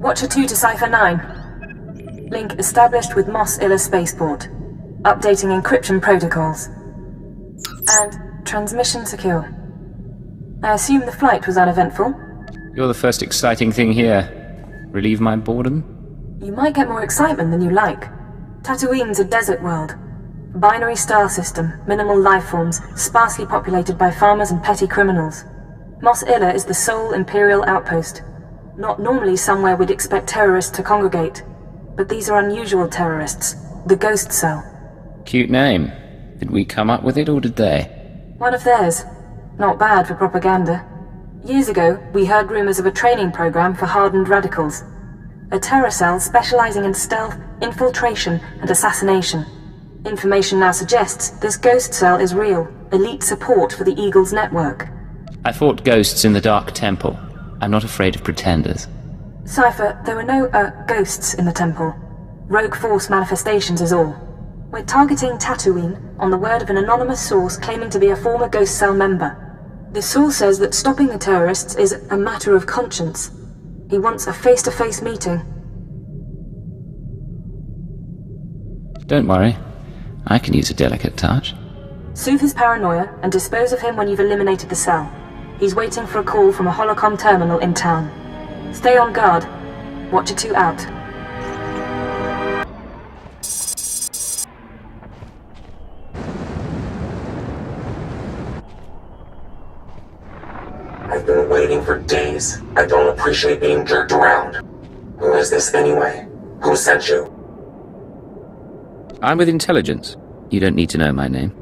Watcher 2 to Cipher 9. Link established with Mos Illa Spaceport. Updating encryption protocols. And transmission secure. I assume the flight was uneventful? You're the first exciting thing here. Relieve my boredom? You might get more excitement than you like. Tatooine's a desert world. Binary star system, minimal life forms, sparsely populated by farmers and petty criminals. Mos Illa is the sole Imperial outpost. Not normally somewhere we'd expect terrorists to congregate. But these are unusual terrorists. The Ghost Cell. Cute name. Did we come up with it, or did they? One of theirs. Not bad for propaganda. Years ago, we heard rumors of a training program for hardened radicals. A terror cell specializing in stealth, infiltration, and assassination. Information now suggests this Ghost Cell is real, elite support for the Eagles network. I fought ghosts in the Dark Temple. I'm not afraid of pretenders. Cipher, there were no, ghosts in the temple. Rogue force manifestations is all. We're targeting Tatooine on the word of an anonymous source claiming to be a former Ghost Cell member. The source says that stopping the terrorists is a matter of conscience. He wants a face-to-face meeting. Don't worry. I can use a delicate touch. Soothe his paranoia and dispose of him when you've eliminated the cell. He's waiting for a call from a holocom terminal in town. Stay on guard. Watcher 2 out. I've been waiting for days. I don't appreciate being jerked around. Who is this anyway? Who sent you? I'm with intelligence. You don't need to know my name.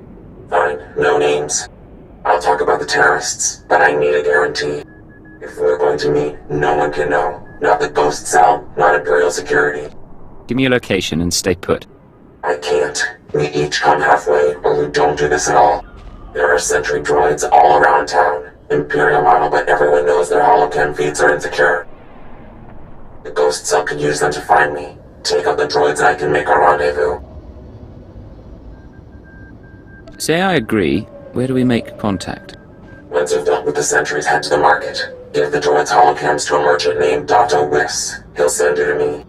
Fine, no names. I'll talk about the terrorists, but I need a guarantee. If we're going to meet, no one can know. Not the Ghost Cell, not Imperial security. Give me your location and stay put. I can't. We each come halfway, or we don't do this at all. There are sentry droids all around town. Imperial model, but everyone knows their holocam feeds are insecure. The Ghost Cell could use them to find me. Take out the droids and I can make a rendezvous. Say I agree. Where do we make contact? Once you've dealt with the sentries, head to the market. Give the droids holocams to a merchant named Dr. Wiss. He'll send you to me.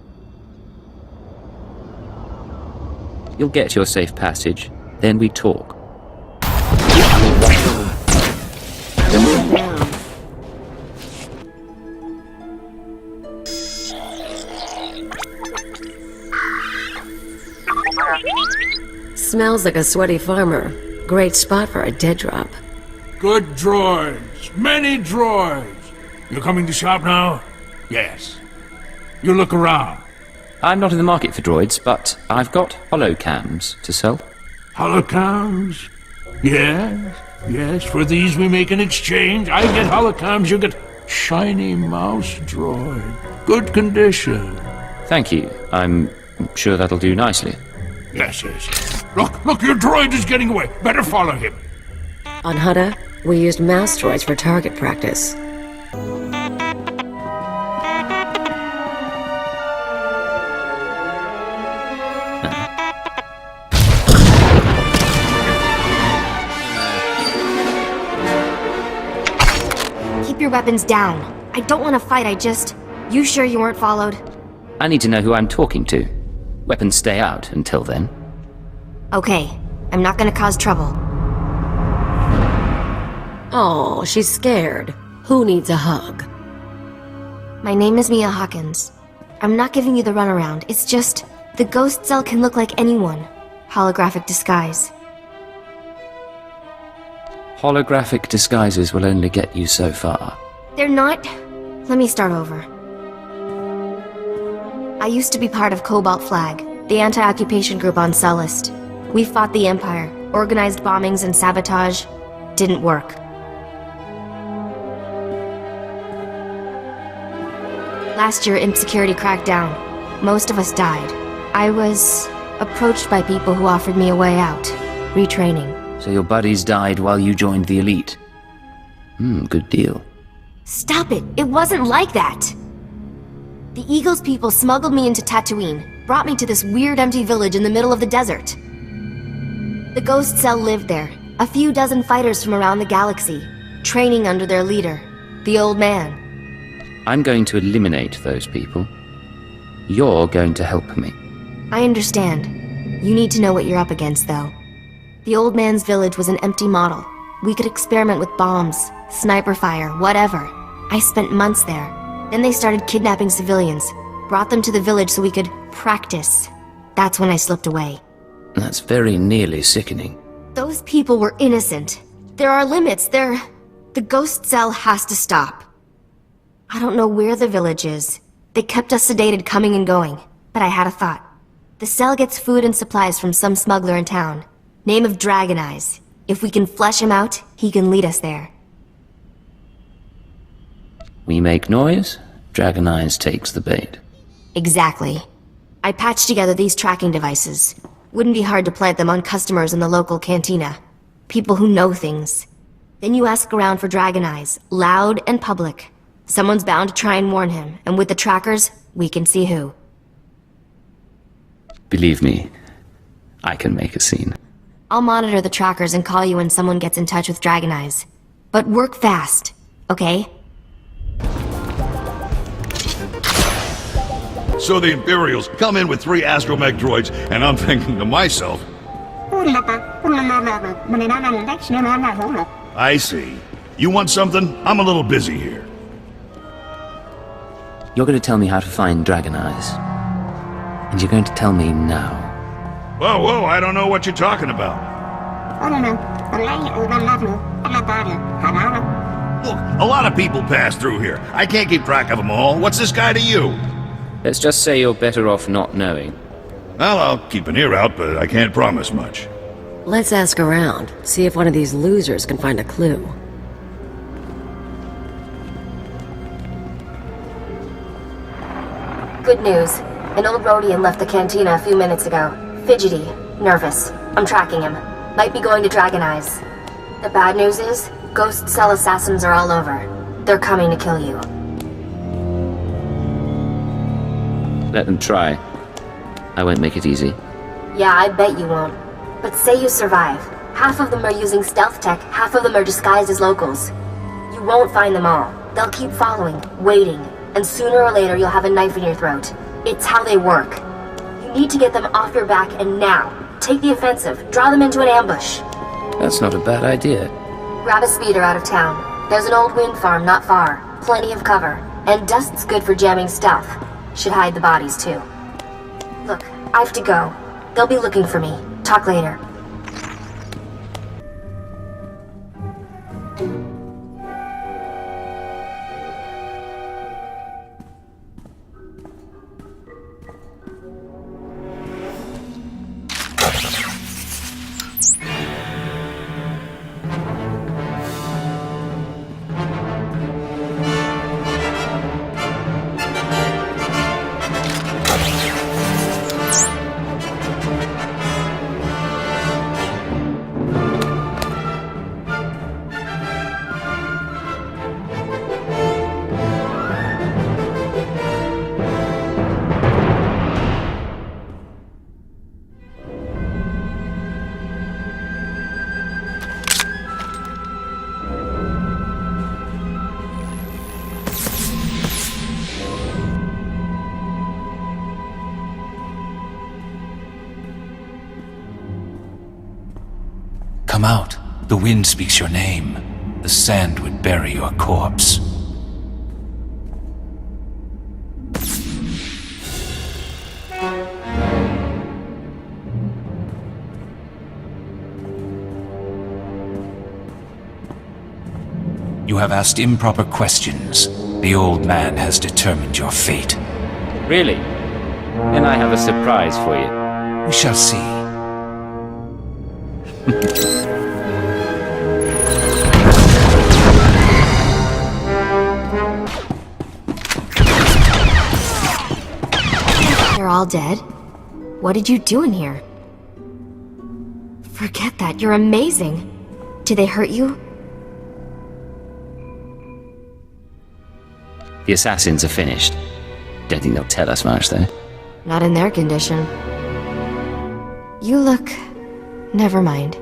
You'll get your safe passage. Then we talk. Smells like a sweaty farmer. Great spot for a dead drop. Good droids. Many droids. You coming to shop now? Yes. You look around. I'm not in the market for droids, but I've got holocams to sell. Holocams? Yes. Yes, for these we make an exchange. I get holocams, you get shiny mouse droid. Good condition. Thank you. I'm sure that'll do nicely. Yes. Look, your droid is getting away. Better follow him. On Hutta, we used mouse droids for target practice. Keep your weapons down. I don't want to fight, You sure you weren't followed? I need to know who I'm talking to. Weapons stay out until then. Okay, I'm not gonna cause trouble. Oh, she's scared. Who needs a hug? My name is Mia Hawkins. I'm not giving you the runaround, it's just... The Ghost Cell can look like anyone. Holographic disguise. Holographic disguises will only get you so far. They're not... Let me start over. I used to be part of Cobalt Flag, the anti-occupation group on Sullust. We fought the Empire, organized bombings and sabotage. Didn't work. Last year, Imp Security cracked down. Most of us died. I was approached by people who offered me a way out. Retraining. So your buddies died while you joined the elite. Good deal. Stop it! It wasn't like that! The Eagles people smuggled me into Tatooine, brought me to this weird empty village in the middle of the desert. The Ghost Cell lived there, a few dozen fighters from around the galaxy, training under their leader, the Old Man. I'm going to eliminate those people. You're going to help me. I understand. You need to know what you're up against, though. The old man's village was an empty model. We could experiment with bombs, sniper fire, whatever. I spent months there. Then they started kidnapping civilians, brought them to the village so we could practice. That's when I slipped away. That's very nearly sickening. Those people were innocent. There are limits. The ghost cell has to stop. I don't know where the village is. They kept us sedated coming and going. But I had a thought. The cell gets food and supplies from some smuggler in town. Name of Dragon Eyes. If we can flesh him out, he can lead us there. We make noise, Dragon Eyes takes the bait. Exactly. I patched together these tracking devices. Wouldn't be hard to plant them on customers in the local cantina. People who know things. Then you ask around for Dragon Eyes, loud and public. Someone's bound to try and warn him, and with the trackers, we can see who. Believe me, I can make a scene. I'll monitor the trackers and call you when someone gets in touch with Dragon Eyes. But work fast, okay? So the Imperials come in with 3 astromech droids, and I'm thinking to myself, I see. You want something? I'm a little busy here. You're going to tell me how to find Dragon Eyes. And you're going to tell me now. Whoa, I don't know what you're talking about. Look, a lot of people pass through here. I can't keep track of them all. What's this guy to you? Let's just say you're better off not knowing. Well, I'll keep an ear out, but I can't promise much. Let's ask around, see if one of these losers can find a clue. Good news. An old Rhodian left the cantina a few minutes ago. Fidgety, nervous. I'm tracking him. Might be going to Dragon Eyes. The bad news is, ghost cell assassins are all over. They're coming to kill you. Let them try. I won't make it easy. Yeah, I bet you won't. But say you survive. Half of them are using stealth tech, half of them are disguised as locals. You won't find them all. They'll keep following, waiting, and sooner or later you'll have a knife in your throat. It's how they work. You need to get them off your back, and now. Take the offensive. Draw them into an ambush. That's not a bad idea. Grab a speeder out of town. There's an old wind farm not far. Plenty of cover. And dust's good for jamming stealth. Should hide the bodies, too. Look, I have to go. They'll be looking for me. Talk later. Come out. The wind speaks your name. The sand would bury your corpse. You have asked improper questions. The old man has determined your fate. Really? Then I have a surprise for you. We shall see. They're all dead? What did you do in here? Forget that, you're amazing. Did they hurt you? The assassins are finished. Don't think they'll tell us much, though. Not in their condition. You look... Never mind.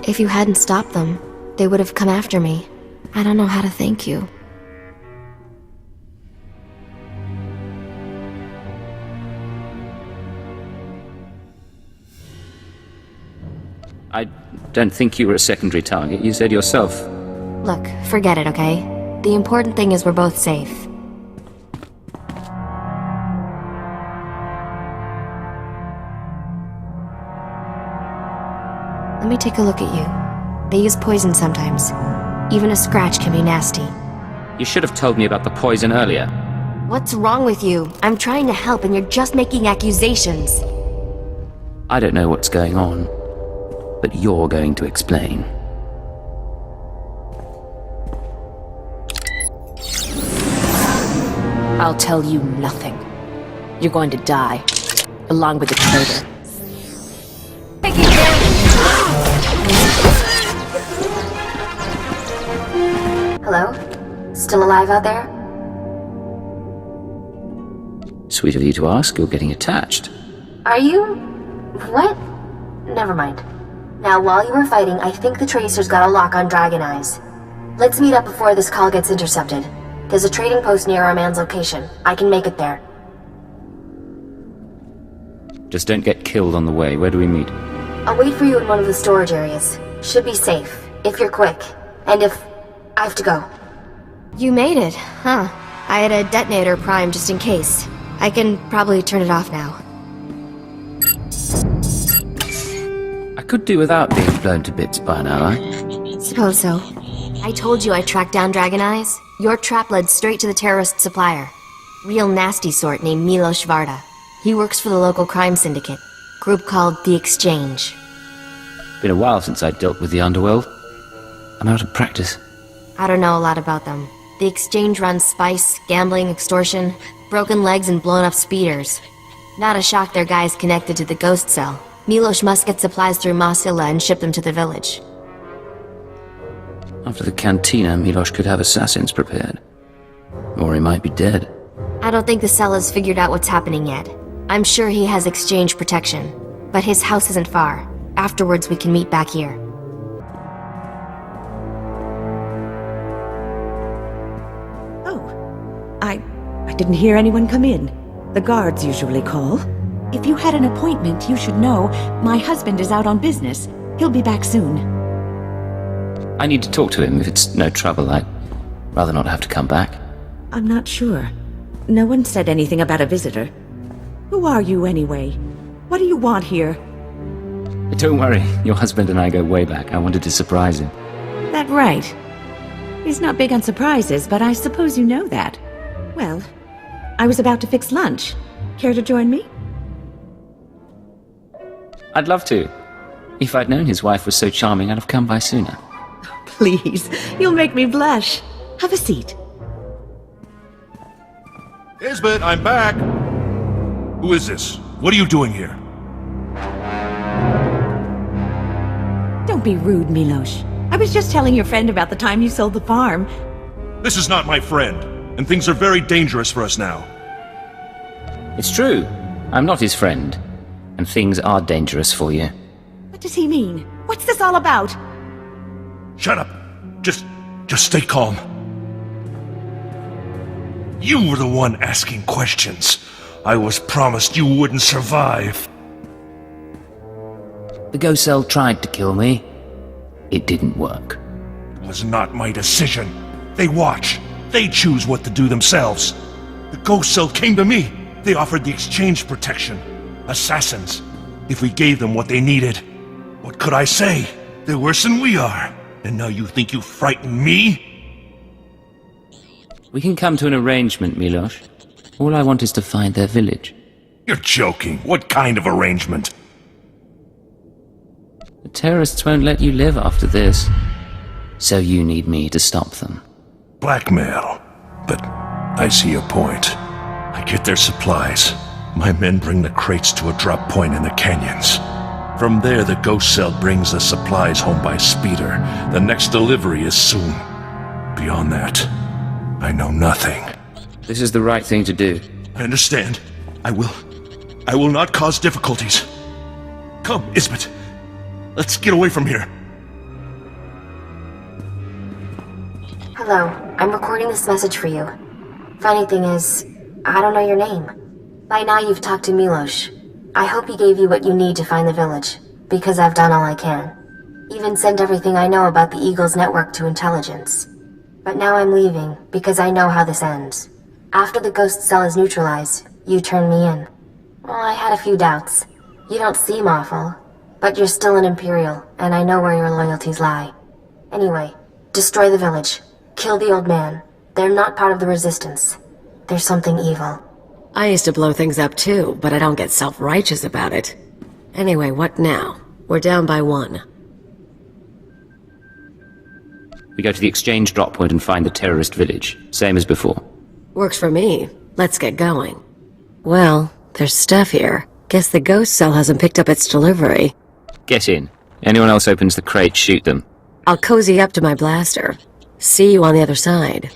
If you hadn't stopped them, they would have come after me. I don't know how to thank you. I don't think you were a secondary target. You said yourself. Look, forget it, okay? The important thing is we're both safe. Let me take a look at you. They use poison sometimes. Even a scratch can be nasty. You should have told me about the poison earlier. What's wrong with you? I'm trying to help and you're just making accusations. I don't know what's going on, but you're going to explain. I'll tell you nothing. You're going to die, along with the traitor. Hello? Still alive out there? Sweet of you to ask. You're getting attached. Are you? What? Never mind. Now, while you were fighting, I think the Tracers got a lock on Dragon Eyes. Let's meet up before this call gets intercepted. There's a trading post near our man's location. I can make it there. Just don't get killed on the way. Where do we meet? I'll wait for you in one of the storage areas. Should be safe, if you're quick. And if... I have to go. You made it, huh? I had a detonator primed just in case. I can probably turn it off now. I could do without being blown to bits by an ally. Suppose so. I told you I tracked down Dragon Eyes. Your trap led straight to the terrorist supplier. Real nasty sort named Milos Varda. He works for the local crime syndicate. Group called The Exchange. Been a while since I dealt with the underworld. I'm out of practice. I don't know a lot about them. The Exchange runs spice, gambling, extortion, broken legs, and blown up speeders. Not a shock their guys connected to the ghost cell. Milos must get supplies through Mos Illa and ship them to the village. After the cantina, Milos could have assassins prepared. Or he might be dead. I don't think the cell has figured out what's happening yet. I'm sure he has Exchange protection. But his house isn't far. Afterwards, we can meet back here. I didn't hear anyone come in. The guards usually call. If you had an appointment, you should know. My husband is out on business. He'll be back soon. I need to talk to him. If it's no trouble, I'd rather not have to come back. I'm not sure. No one said anything about a visitor. Who are you, anyway? What do you want here? Don't worry. Your husband and I go way back. I wanted to surprise him. That right. He's not big on surprises, but I suppose you know that. Well, I was about to fix lunch. Care to join me? I'd love to. If I'd known his wife was so charming, I'd have come by sooner. Please, you'll make me blush. Have a seat. Isbeth, I'm back! Who is this? What are you doing here? Don't be rude, Milos. I was just telling your friend about the time you sold the farm. This is not my friend, and things are very dangerous for us now. It's true. I'm not his friend. And things are dangerous for you. What does he mean? What's this all about? Shut up! Just stay calm. You were the one asking questions. I was promised you wouldn't survive. The ghost cell tried to kill me. It didn't work. It was not my decision. They watch. They choose what to do themselves. The ghost cell came to me. They offered the Exchange protection. Assassins. If we gave them what they needed. What could I say? They're worse than we are. And now you think you frighten me? We can come to an arrangement, Milos. All I want is to find their village. You're joking. What kind of arrangement? The terrorists won't let you live after this. So you need me to stop them. Blackmail. But I see your point. I get their supplies. My men bring the crates to a drop point in the canyons. From there, the ghost cell brings the supplies home by speeder. The next delivery is soon. Beyond that, I know nothing. This is the right thing to do. I understand. I will not cause difficulties. Come, Isbeth. Let's get away from here. Hello, I'm recording this message for you. Funny thing is, I don't know your name. By now you've talked to Milos. I hope he gave you what you need to find the village, because I've done all I can. Even sent everything I know about the Eagle's network to intelligence. But now I'm leaving, because I know how this ends. After the ghost cell is neutralized, you turn me in. Well, I had a few doubts. You don't seem awful, but you're still an Imperial, and I know where your loyalties lie. Anyway, destroy the village. Kill the old man. They're not part of the Resistance. There's something evil. I used to blow things up too, but I don't get self-righteous about it. Anyway, what now? We're down by 1. We go to the exchange drop point and find the terrorist village, same as before. Works for me. Let's get going. Well, there's stuff here. Guess the ghost cell hasn't picked up its delivery. Get in. Anyone else opens the crate, shoot them. I'll cozy up to my blaster. See you on the other side.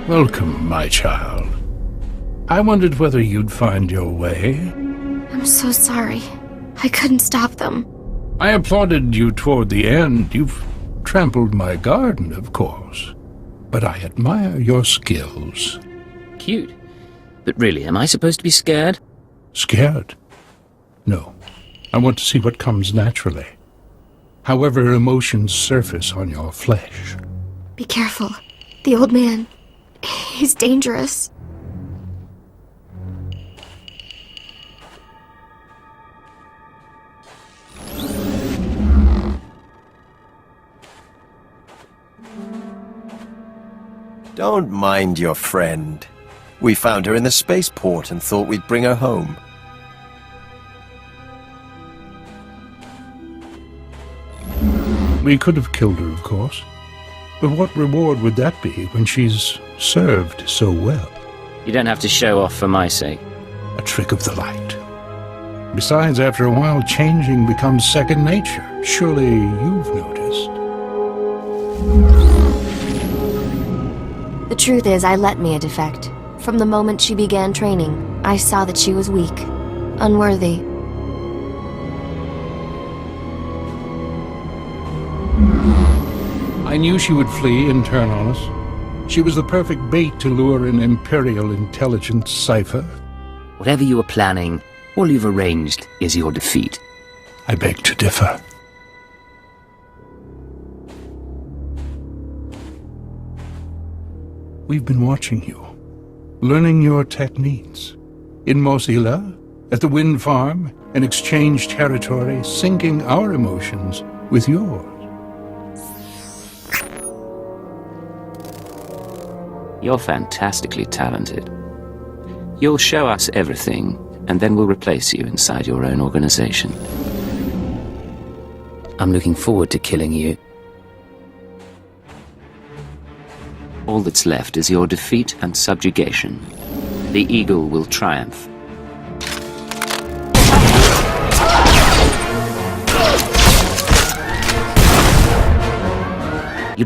Welcome, my child. I wondered whether you'd find your way. I'm so sorry. I couldn't stop them. I applauded you toward the end. You've trampled my garden, of course. But I admire your skills. Cute. But really, am I supposed to be scared? Scared? No. I want to see what comes naturally. However emotions surface on your flesh. Be careful. The old man. He's dangerous. Don't mind your friend. We found her in the spaceport and thought we'd bring her home. We could have killed her, of course. But what reward would that be when she's served so well? You don't have to show off for my sake. A trick of the light. Besides, after a while, changing becomes second nature. Surely you've noticed. The truth is, I let Mia defect. From the moment she began training, I saw that she was weak, unworthy. I knew she would flee and turn on us. She was the perfect bait to lure an Imperial intelligence cipher. Whatever you were planning, all you've arranged is your defeat. I beg to differ. We've been watching you, learning your techniques. In Mos Ila, at the wind farm, in exchange territory, syncing our emotions with yours. You're fantastically talented. You'll show us everything, and then we'll replace you inside your own organization. I'm looking forward to killing you. All that's left is your defeat and subjugation. The Eagle will triumph. You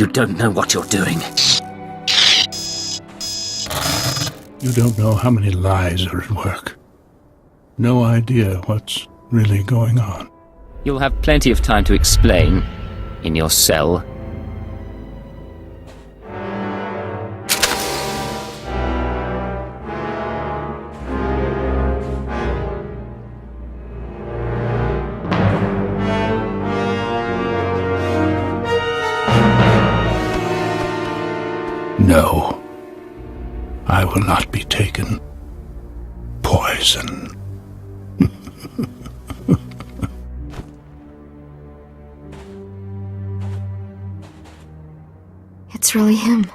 don't know what you're doing. You don't know how many lies are at work. No idea what's really going on. You'll have plenty of time to explain in your cell. No, I will not be taken. Poison. It's really him.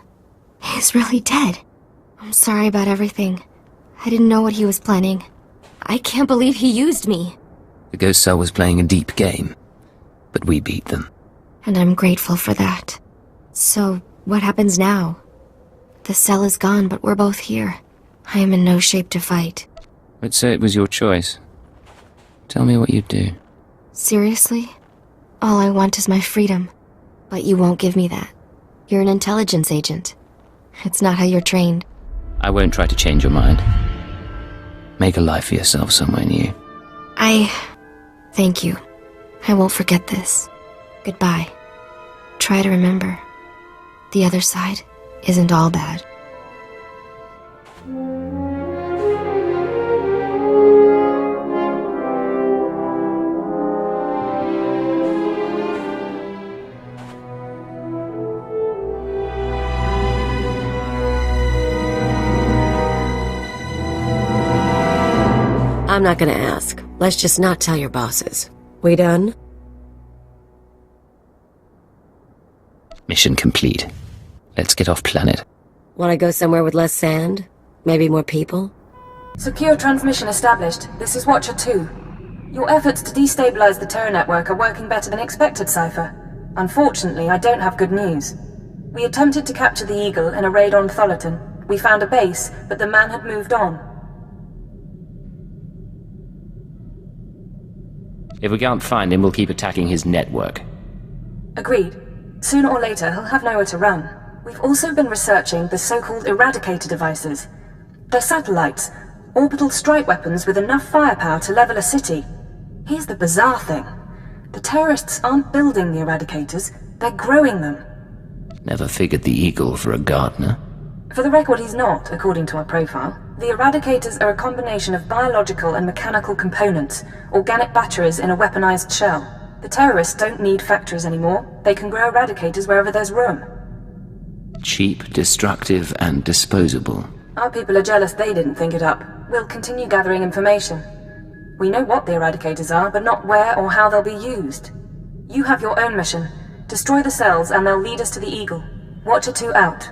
He's really dead. I'm sorry about everything. I didn't know what he was planning. I can't believe he used me. The Ghost Cell was playing a deep game, but we beat them. And I'm grateful for that. So, what happens now? The cell is gone, but we're both here. I am in no shape to fight. Let's say it was your choice. Tell me what you'd do. Seriously? All I want is my freedom. But you won't give me that. You're an intelligence agent. It's not how you're trained. I won't try to change your mind. Make a life for yourself somewhere new. Thank you. I won't forget this. Goodbye. Try to remember. The other side isn't all bad. I'm not gonna ask. Let's just not tell your bosses. We done? Mission complete. Let's get off planet. Wanna go somewhere with less sand? Maybe more people? Secure transmission established. This is Watcher 2. Your efforts to destabilize the Terra network are working better than expected, Cypher. Unfortunately, I don't have good news. We attempted to capture the Eagle in a raid on Tholiton. We found a base, but the man had moved on. If we can't find him, we'll keep attacking his network. Agreed. Sooner or later, he'll have nowhere to run. We've also been researching the so-called Eradicator devices. They're satellites, orbital strike weapons with enough firepower to level a city. Here's the bizarre thing. The terrorists aren't building the Eradicators, they're growing them. Never figured the Eagle for a gardener. For the record, he's not, according to our profile. The Eradicators are a combination of biological and mechanical components, organic batteries in a weaponized shell. The terrorists don't need factories anymore. They can grow Eradicators wherever there's room. Cheap, destructive, and disposable. Our people are jealous they didn't think it up. We'll continue gathering information. We know what the Eradicators are, but not where or how they'll be used. You have your own mission. Destroy the cells and they'll lead us to the Eagle. Watcher 2 out.